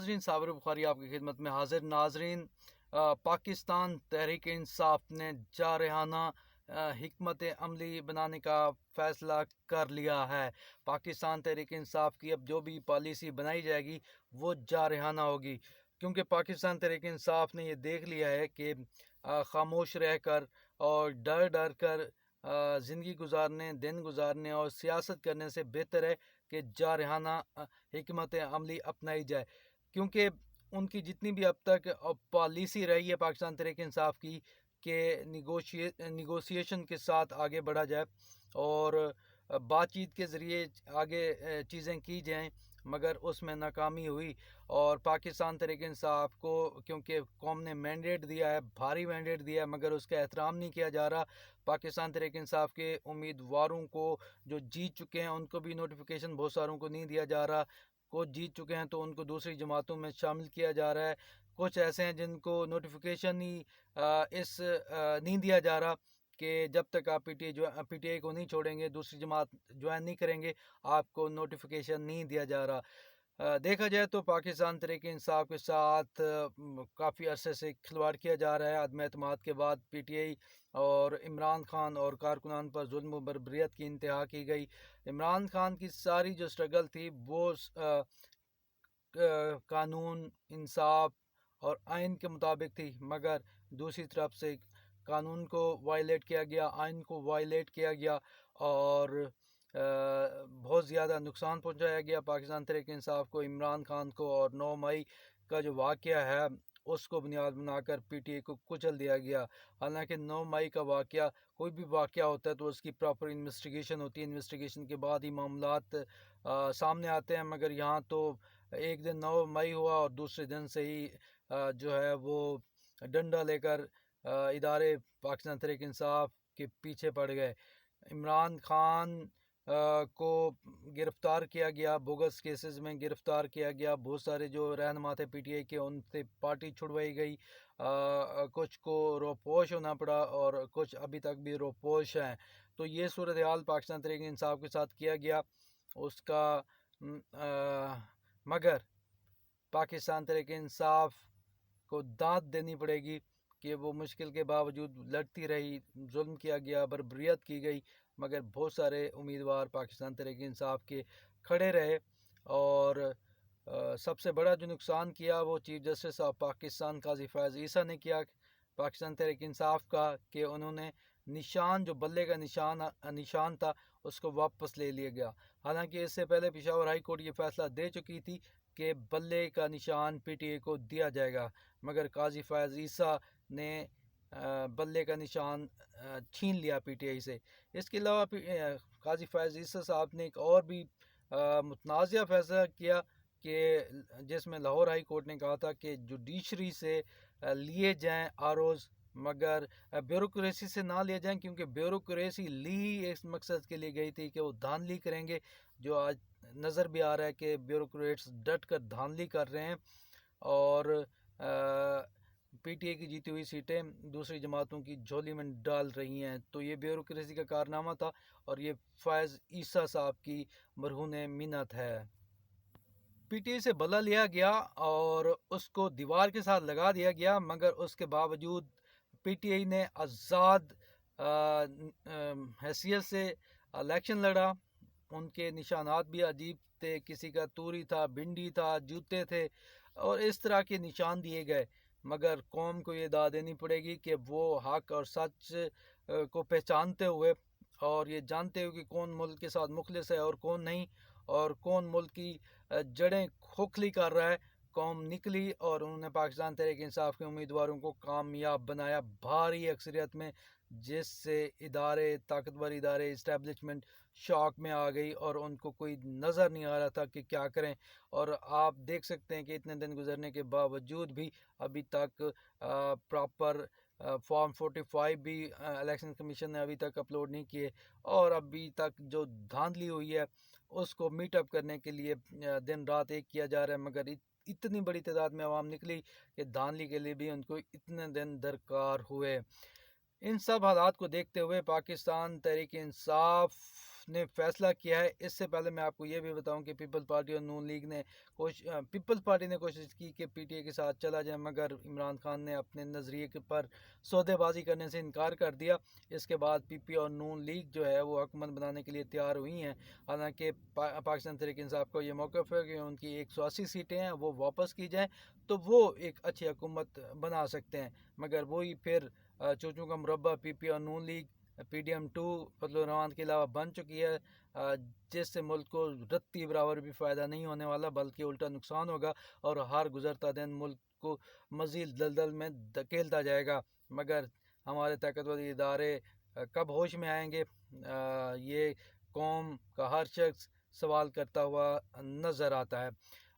ناظرین، صابر بخاری آپ کی خدمت میں حاضر۔ ناظرین، پاکستان تحریک انصاف نے جارحانہ حکمت عملی بنانے کا فیصلہ کر لیا ہے۔ پاکستان تحریک انصاف کی اب جو بھی پالیسی بنائی جائے گی وہ جارحانہ ہوگی، کیونکہ پاکستان تحریک انصاف نے یہ دیکھ لیا ہے کہ خاموش رہ کر اور ڈر ڈر کر زندگی گزارنے، دن گزارنے اور سیاست کرنے سے بہتر ہے کہ جارحانہ حکمت عملی اپنائی جائے، کیونکہ ان کی جتنی بھی اب تک پالیسی رہی ہے پاکستان تحریک انصاف کی کہ نیگوشیشن کے ساتھ آگے بڑھا جائے اور بات چیت کے ذریعے آگے چیزیں کی جائیں، مگر اس میں ناکامی ہوئی۔ اور پاکستان تحریک انصاف کو کیونکہ قوم نے مینڈیٹ دیا ہے، بھاری مینڈیٹ دیا ہے، مگر اس کا احترام نہیں کیا جا رہا۔ پاکستان تحریک انصاف کے امیدواروں کو جو جیت چکے ہیں ان کو بھی نوٹیفیکیشن بہت ساروں کو نہیں دیا جا رہا، کچھ جیت چکے ہیں تو ان کو دوسری جماعتوں میں شامل کیا جا رہا ہے، کچھ ایسے ہیں جن کو نوٹیفیکیشن ہی نہیں دیا جا رہا کہ جب تک آپ پی ٹی آئی کو نہیں چھوڑیں گے، دوسری جماعت جوائن نہیں کریں گے، آپ کو نوٹیفیکیشن نہیں دیا جا رہا۔ دیکھا جائے تو پاکستان تحریک انصاف کے ساتھ کافی عرصے سے کھلواڑ کیا جا رہا ہے۔ عدم اعتماد کے بعد پی ٹی آئی اور عمران خان اور کارکنان پر ظلم و بربریت کی انتہا کی گئی۔ عمران خان کی ساری جو سٹرگل تھی وہ قانون، انصاف اور آئین کے مطابق تھی، مگر دوسری طرف سے قانون کو وائلیٹ کیا گیا، آئین کو وائلیٹ کیا گیا اور بہت زیادہ نقصان پہنچایا گیا پاکستان تحریک انصاف کو، عمران خان کو۔ اور 9 مئی کا جو واقعہ ہے اس کو بنیاد بنا کر پی ٹی آئی کو کچل دیا گیا۔ حالانکہ 9 مئی کا واقعہ، کوئی بھی واقعہ ہوتا ہے تو اس کی پراپر انویسٹیگیشن ہوتی ہے، انویسٹیگیشن کے بعد ہی معاملات سامنے آتے ہیں، مگر یہاں تو ایک دن 9 مئی ہوا اور دوسرے دن سے ہی جو ہے وہ ڈنڈا لے کر ادارے پاکستان تحریک انصاف کے پیچھے پڑ گئے۔ عمران خان کو گرفتار کیا گیا، بوگس کیسز میں گرفتار کیا گیا، بہت سارے جو رہنما تھے پی ٹی آئی کے ان سے پارٹی چھڑوائی گئی، کچھ کو روپوش ہونا پڑا اور کچھ ابھی تک بھی روپوش ہیں۔ تو یہ صورتحال پاکستان تحریک انصاف کے ساتھ کیا گیا اس کا، مگر پاکستان تحریک انصاف کو داد دینی پڑے گی کہ وہ مشکل کے باوجود لڑتی رہی، ظلم کیا گیا، بربریت کی گئی، مگر بہت سارے امیدوار پاکستان تحریک انصاف کے کھڑے رہے۔ اور سب سے بڑا جو نقصان کیا وہ چیف جسٹس آف پاکستان قاضی فیاض عیسیٰ نے کیا پاکستان تحریک انصاف کا، کہ انہوں نے نشان، جو بلے کا نشان تھا اس کو واپس لے لیا گیا۔ حالانکہ اس سے پہلے پشاور ہائی کورٹ یہ فیصلہ دے چکی تھی کہ بلے کا نشان پی ٹی آئی کو دیا جائے گا، مگر قاضی فیاض عیسیٰ نے بلے کا نشان چھین لیا پی ٹی آئی سے۔ اس کے علاوہ قاضی فیاض عیسیٰ صاحب نے ایک اور بھی متنازع فیصلہ کیا کہ جس میں لاہور ہائی کورٹ نے کہا تھا کہ جوڈیشری سے لیے جائیں آروز، مگر بیوروکریسی سے نہ لیے جائیں، کیونکہ بیوروکریسی لی اس مقصد کے لیے گئی تھی کہ وہ دھاندلی کریں گے، جو آج نظر بھی آ رہا ہے کہ بیوروکریٹس ڈٹ کر دھاندلی کر رہے ہیں اور پی ٹی آئی کی جیتی ہوئی سیٹیں دوسری جماعتوں کی جھولی میں ڈال رہی ہیں۔ تو یہ بیوروکریسی کا کارنامہ تھا اور یہ فیاض عیسیٰ صاحب کی مرہون منت ہے۔ پی ٹی آئی سے بلا لیا گیا اور اس کو دیوار کے ساتھ لگا دیا گیا، مگر اس کے باوجود پی ٹی آئی نے آزاد حیثیت سے الیکشن لڑا۔ ان کے نشانات بھی عجیب تھے، کسی کا توری تھا، بھنڈی تھا، جوتے تھے اور اس طرح کے نشان دیے گئے، مگر قوم کو یہ داد دینی پڑے گی کہ وہ حق اور سچ کو پہچانتے ہوئے اور یہ جانتے ہوئے کہ کون ملک کے ساتھ مخلص ہے اور کون نہیں، اور کون ملک کی جڑیں کھوکھلی کر رہا ہے، قوم نکلی اور انہوں نے پاکستان تحریک انصاف کے امیدواروں کو کامیاب بنایا بھاری اکثریت میں، جس سے ادارے، طاقتور ادارے، اسٹیبلشمنٹ شاک میں آ گئی اور ان کو کوئی نظر نہیں آ رہا تھا کہ کیا کریں۔ اور آپ دیکھ سکتے ہیں کہ اتنے دن گزرنے کے باوجود بھی ابھی تک پراپر فارم 45 بھی الیکشن کمیشن نے ابھی تک اپلوڈ نہیں کیے، اور ابھی تک جو دھاندلی ہوئی ہے اس کو میٹ اپ کرنے کے لیے دن رات ایک کیا جا رہا ہے، مگر اتنی بڑی تعداد میں عوام نکلی کہ دھاندلی کے لیے بھی ان کو اتنے دن درکار ہوئے۔ ان سب حالات کو دیکھتے ہوئے پاکستان تحریک انصاف نے فیصلہ کیا ہے. اس سے پہلے میں آپ کو یہ بھی بتاؤں کہ پیپل پارٹی اور نون لیگ نے پیپلز پارٹی نے کوشش کی کہ پی ٹی اے کے ساتھ چلا جائے، مگر عمران خان نے اپنے نظریے کے پر سودے بازی کرنے سے انکار کر دیا. اس کے بعد پی پی اور نون لیگ جو ہے وہ حکومت بنانے کے لیے تیار ہوئی ہیں. حالانکہ پاکستان تحریک انصاف کو یہ موقف ہے کہ ان کی 180 سیٹیں ہیں وہ واپس کی جائیں تو وہ ایک اچھی حکومت بنا سکتے ہیں. مگر وہی پھر چوچوں کا مربع پی پی اور نون لیگ پی ڈی ایم 2 فضل الرحمان کے علاوہ بن چکی ہے، جس سے ملک کو رتی برابر بھی فائدہ نہیں ہونے والا بلکہ الٹا نقصان ہوگا اور ہر گزرتا دن ملک کو مزید دلدل میں دھکیلتا جائے گا. مگر ہمارے طاقتور ادارے کب ہوش میں آئیں گے، یہ قوم کا ہر شخص سوال کرتا ہوا نظر آتا ہے.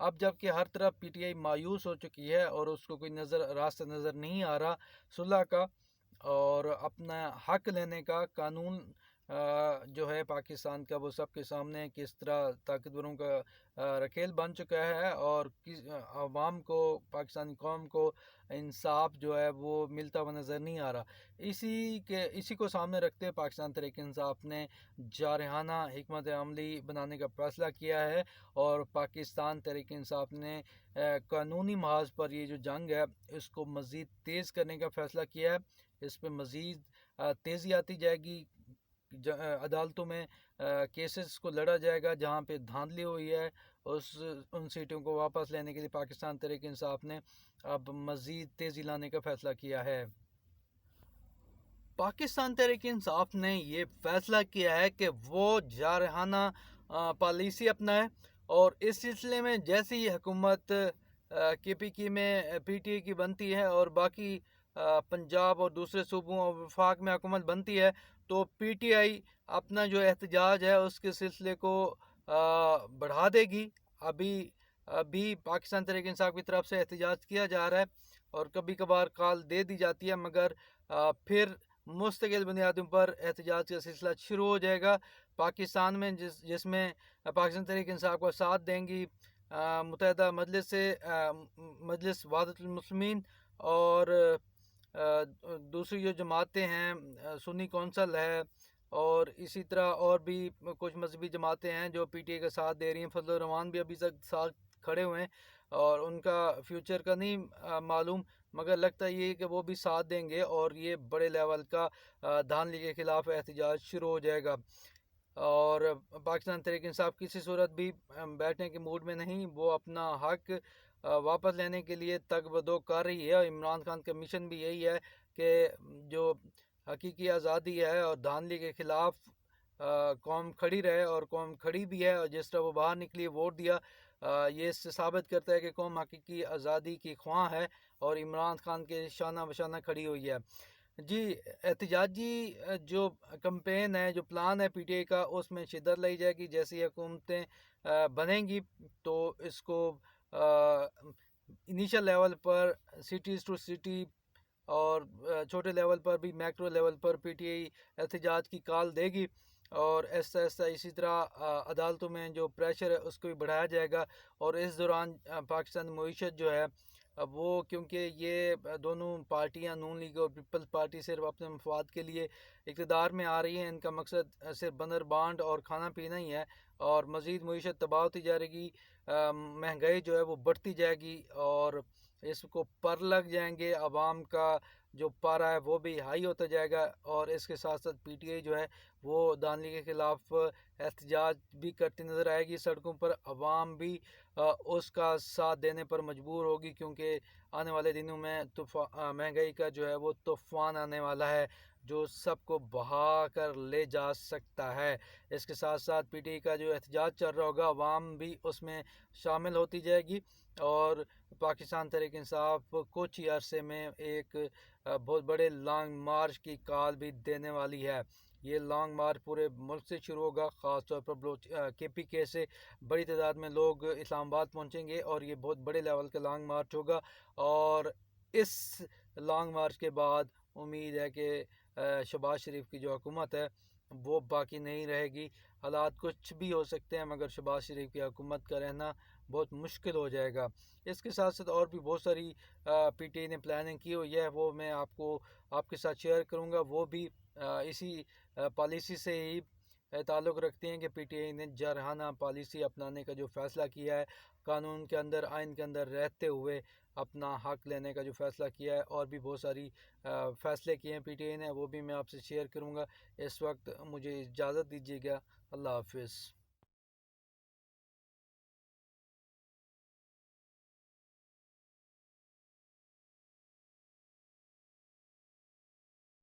اب جب کہ ہر طرف پی ٹی آئی مایوس ہو چکی ہے اور اس کو کوئی راستہ نظر نہیں آ رہا صلح کا اور اپنا حق لینے کا، قانون جو ہے پاکستان کا وہ سب کے سامنے کس طرح طاقتوروں کا رکھیل بن چکا ہے اور عوام کو، پاکستانی قوم کو انصاف جو ہے وہ ملتا ہوا نظر نہیں آ رہا. اسی کو سامنے رکھتے پاکستان تحریک انصاف نے جارحانہ حکمت عملی بنانے کا فیصلہ کیا ہے اور پاکستان تحریک انصاف نے قانونی محاذ پر یہ جو جنگ ہے اس کو مزید تیز کرنے کا فیصلہ کیا ہے. اس پہ مزید تیزی آتی جائے گی، عدالتوں میں کیسز کو لڑا جائے گا جہاں پہ دھاندلی ہوئی ہے. ان سیٹوں کو واپس لینے کے لیے پاکستان تحریک انصاف نے اب مزید تیزی لانے کا فیصلہ کیا ہے. پاکستان تحریک انصاف نے یہ فیصلہ کیا ہے کہ وہ جارحانہ پالیسی اپنائے اور اس سلسلے میں جیسی یہ حکومت کے پی کی میں پی ٹی اے کی بنتی ہے اور باقی پنجاب اور دوسرے صوبوں اور وفاق میں حکومت بنتی ہے تو پی ٹی آئی اپنا جو احتجاج ہے اس کے سلسلے کو بڑھا دے گی. ابھی پاکستان تحریک انصاف کی طرف سے احتجاج کیا جا رہا ہے اور کبھی کبھار کال دے دی جاتی ہے، مگر پھر مستقل بنیادوں پر احتجاج کا سلسلہ شروع ہو جائے گا پاکستان میں، جس میں پاکستان تحریک انصاف کا ساتھ دیں گی متحدہ مجلس وحدت المسلمین اور دوسری جو جماعتیں ہیں، سنی کونسل ہے اور اسی طرح اور بھی کچھ مذہبی جماعتیں ہیں جو پی ٹی اے کا ساتھ دے رہی ہیں. فضل الرحمان بھی ابھی تک ساتھ کھڑے ہوئے ہیں اور ان کا فیوچر کا نہیں معلوم، مگر لگتا یہ کہ وہ بھی ساتھ دیں گے اور یہ بڑے لیول کا دھاندلی کے خلاف احتجاج شروع ہو جائے گا. اور پاکستان تحریک انصاف کسی صورت بھی بیٹھنے کے موڈ میں نہیں، وہ اپنا حق واپس لینے کے لیے تگ بدو کر رہی ہے. عمران خان کا مشن بھی یہی ہے کہ جو حقیقی آزادی ہے اور دھاندلی کے خلاف قوم کھڑی رہے اور قوم کھڑی بھی ہے، اور جس طرح وہ باہر نکلی ووٹ دیا یہ اس سے ثابت کرتا ہے کہ قوم حقیقی آزادی کی خواہاں ہے اور عمران خان کے شانہ بشانہ کھڑی ہوئی ہے. جی، احتجاجی جو کمپین ہے، جو پلان ہے پی ٹی اے کا، اس میں شدت لائی جائے گی. جیسی حکومتیں بنیں گی تو اس کو انیشل لیول پر سٹیز ٹو سٹی اور چھوٹے لیول پر بھی میکرو لیول پر پی ٹی اے احتجاج کی کال دے گی اور ایسا ایسا اسی طرح عدالتوں میں جو پریشر ہے اس کو بھی بڑھایا جائے گا. اور اس دوران پاکستان معیشت جو ہے وہ، کیونکہ یہ دونوں پارٹیاں نون لیگ اور پیپلز پارٹی صرف اپنے مفاد کے لیے اقتدار میں آ رہی ہیں، ان کا مقصد صرف بندر بانڈ اور کھانا پینا ہی ہے اور مزید معیشت تباہ ہوتی جائے گی، مہنگائی جو ہے وہ بڑھتی جائے گی اور اس کو پر لگ جائیں گے. عوام کا جو پارا ہے وہ بھی ہائی ہوتا جائے گا اور اس کے ساتھ ساتھ پی ٹی آئی جو ہے وہ دھاندلی کے خلاف احتجاج بھی کرتی نظر آئے گی سڑکوں پر. عوام بھی اس کا ساتھ دینے پر مجبور ہوگی کیونکہ آنے والے دنوں میں مہنگائی کا جو ہے وہ طوفان آنے والا ہے جو سب کو بہا کر لے جا سکتا ہے. اس کے ساتھ ساتھ پی ٹی آئی کا جو احتجاج چل رہا ہوگا عوام بھی اس میں شامل ہوتی جائے گی اور پاکستان تحریک انصاف کچھ ہی عرصے میں ایک بہت بڑے لانگ مارچ کی کال بھی دینے والی ہے. یہ لانگ مارچ پورے ملک سے شروع ہوگا، خاص طور پر کے پی کے سے بڑی تعداد میں لوگ اسلام آباد پہنچیں گے اور یہ بہت بڑے لیول کا لانگ مارچ ہوگا. اور اس لانگ مارچ کے بعد امید ہے کہ شہباز شریف کی جو حکومت ہے وہ باقی نہیں رہے گی. حالات کچھ بھی ہو سکتے ہیں مگر شہباز شریف کی حکومت کا رہنا بہت مشکل ہو جائے گا. اس کے ساتھ ساتھ اور بھی بہت ساری پی ٹی آئی نے پلاننگ کی ہوئی ہے، وہ میں آپ کے ساتھ شیئر کروں گا. وہ بھی اسی پالیسی سے ہی تعلق رکھتے ہیں کہ پی ٹی آئی نے جارحانہ پالیسی اپنانے کا جو فیصلہ کیا ہے، قانون کے اندر، آئین کے اندر رہتے ہوئے اپنا حق لینے کا جو فیصلہ کیا ہے، اور بھی بہت ساری فیصلے کیے ہیں پی ٹی آئی نے، وہ بھی میں آپ سے شیئر کروں گا۔ اس وقت مجھے اجازت دیجیے گا، اللہ حافظ۔